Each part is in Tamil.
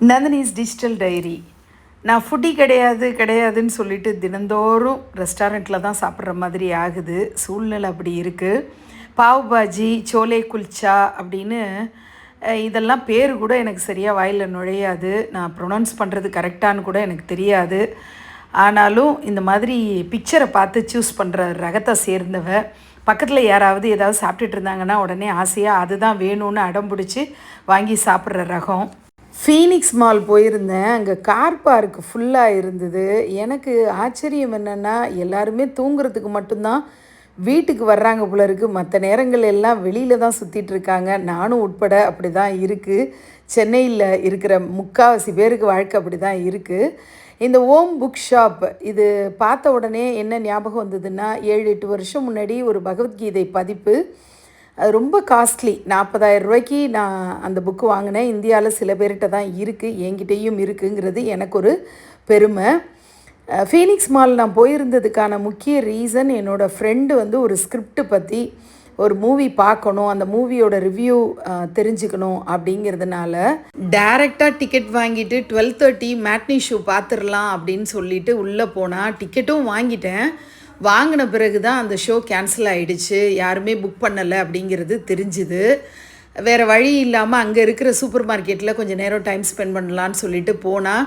Nandini's digital diary. நான் ஃபுட்டி கிடையாதுன்னு சொல்லிட்டு தினந்தோறும் ரெஸ்டாரண்ட்டில் தான் சாப்பிட்ற மாதிரி ஆகுது. சூழ்நிலை அப்படி இருக்குது. பாவ் பாஜி, சோலே குல்ச்சா அப்படின்னு இதெல்லாம் பேர் கூட எனக்கு சரியாக வாயில் நுழையாது. நான் ப்ரொனவுன்ஸ் பண்ணுறது கரெக்டானு கூட எனக்கு தெரியாது. ஆனாலும் இந்த மாதிரி பிக்சரை பார்த்து சூஸ் பண்ணுற ரகத்தை சேர்ந்தவ. பக்கத்தில் யாராவது ஏதாவது சாப்பிட்டுட்டு இருந்தாங்கன்னா உடனே ஆசையாக அதுதான் வேணும்னு அடம் பிடிச்சி வாங்கி சாப்பிட்ற ரகம். ஃபீனிக்ஸ் மால் போயிருந்தேன். அங்கே கார் பார்க் ஃபுல்லாக இருந்தது. எனக்கு ஆச்சரியம் என்னென்னா, எல்லாருமே தூங்குறதுக்கு மட்டும்தான் வீட்டுக்கு வர்றாங்க போல இருக்குது. மற்ற நேரங்கள் எல்லாம் வெளியில் தான் சுற்றிட்டுருக்காங்க. நானும் உட்பட அப்படி தான் இருக்குது. சென்னையில் இருக்கிற முக்கால்வாசி பேருக்கு வாழ்க்கை அப்படி தான் இருக்குது. இந்த ஓம் புக் ஷாப் இது பார்த்த உடனே என்ன ஞாபகம் வந்ததுன்னா, 7-8 வருஷம் முன்னாடி ஒரு பகவத்கீதை பதிப்பு. அது ரொம்ப காஸ்ட்லி. 40,000 ரூபாய்க்கு நான் அந்த புக்கு வாங்கினேன். இந்தியாவில் சில பேர்கிட்ட தான் இருக்குது, என்கிட்டையும் இருக்குங்கிறது எனக்கு ஒரு பெருமை. ஃபீனிக்ஸ் மால் நான் போயிருந்ததுக்கான முக்கிய ரீசன், என்னோடய ஃப்ரெண்டு ஒரு ஸ்கிரிப்ட் பற்றி ஒரு மூவி பார்க்கணும், அந்த மூவியோட ரிவ்யூ தெரிஞ்சுக்கணும் அப்படிங்கிறதுனால டைரெக்டாக டிக்கெட் வாங்கிட்டு 12:30 மேட்னி ஷோ பார்த்துடலாம் அப்படின்னு சொல்லிட்டு உள்ளே போனால் டிக்கெட்டும் வாங்கிட்டேன். வாங்கின பிறகு தான் அந்த ஷோ கேன்சல் ஆகிடுச்சு. யாருமே புக் பண்ணலை அப்படிங்கிறது தெரிஞ்சுது. வேறு வழி இல்லாமல் அங்கே இருக்கிற சூப்பர் மார்க்கெட்டில் கொஞ்சம் நேரம் டைம் ஸ்பெண்ட் பண்ணலான்னு சொல்லிட்டு போனால்,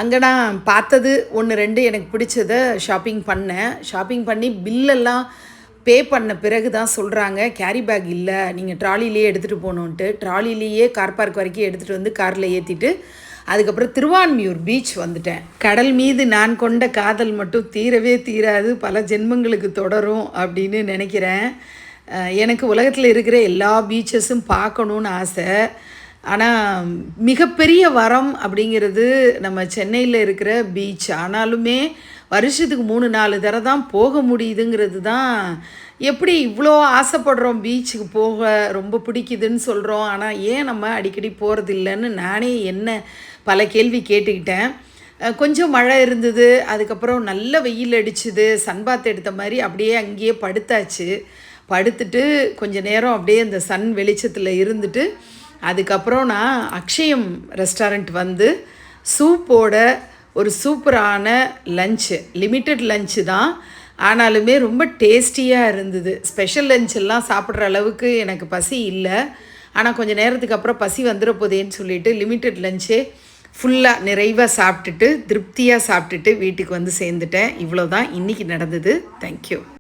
அங்கே நான் பார்த்தது 1-2 எனக்கு பிடிச்சதை ஷாப்பிங் பண்ணேன். ஷாப்பிங் பண்ணி பில்லெல்லாம் பே பண்ண பிறகு தான் சொல்கிறாங்க, கேரி பேக் இல்லை, நீங்கள் ட்ராலிலேயே எடுத்துகிட்டு போகணுன்ட்டு. ட்ராலிலேயே கார் பார்க் வரைக்கும் எடுத்துகிட்டு வந்து காரில் ஏற்றிட்டு அதுக்கப்புறம் திருவான்மியூர் பீச் வந்துட்டேன். கடல் மீது நான் கொண்ட காதல் மட்டும் தீரவே தீராது, பல ஜென்மங்களுக்கு தொடரும் அப்படின்னு நினைக்கிறேன். எனக்கு உலகத்தில் இருக்கிற எல்லா பீச்சஸும் பார்க்கணுன்னு ஆசை. ஆனால் மிகப்பெரிய வரம் அப்படிங்கிறது நம்ம சென்னையில் இருக்கிற பீச். ஆனாலுமே வருஷத்துக்கு 3-4 தடவை தான் போக முடியுதுங்கிறது தான். எப்படி இவ்வளோ ஆசைப்படுறோம் பீச்சுக்கு போக, ரொம்ப பிடிக்குதுன்னு சொல்கிறோம், ஆனால் ஏன் நம்ம அடிக்கடி போகிறதில்லன்னு நானே என்ன பல கேள்வி கேட்டுக்கிட்டேன். கொஞ்சம் மழை இருந்தது, அதுக்கப்புறம் நல்ல வெயில் அடிச்சுது, சன்பாத் எடுத்த மாதிரி அப்படியே அங்கேயே படுத்தாச்சு. படுத்துட்டு கொஞ்சம் நேரம் அப்படியே அந்த சன் வெளிச்சத்தில் இருந்துட்டு அதுக்கப்புறம் நான் அக்ஷயம் ரெஸ்டாரண்ட் வந்து சூப்போட ஒரு சூப்பரான லஞ்சு, லிமிட்டட் லஞ்சு தான், ஆனாலுமே ரொம்ப டேஸ்டியாக இருந்தது. ஸ்பெஷல் லஞ்செல்லாம் சாப்பிட்ற அளவுக்கு எனக்கு பசி இல்லை. ஆனால் கொஞ்சம் நேரத்துக்கு அப்புறம் பசி வந்துட போதேன்னு சொல்லிவிட்டு லிமிட்டட் லஞ்சே ஃபுல்லாக நிறைவாக சாப்பிட்டுட்டு திருப்தியாக சாப்பிட்டுட்டு வீட்டுக்கு வந்து சேர்ந்துட்டேன். இவ்வளோ தான் இன்றைக்கி நடந்தது. தேங்க்யூ.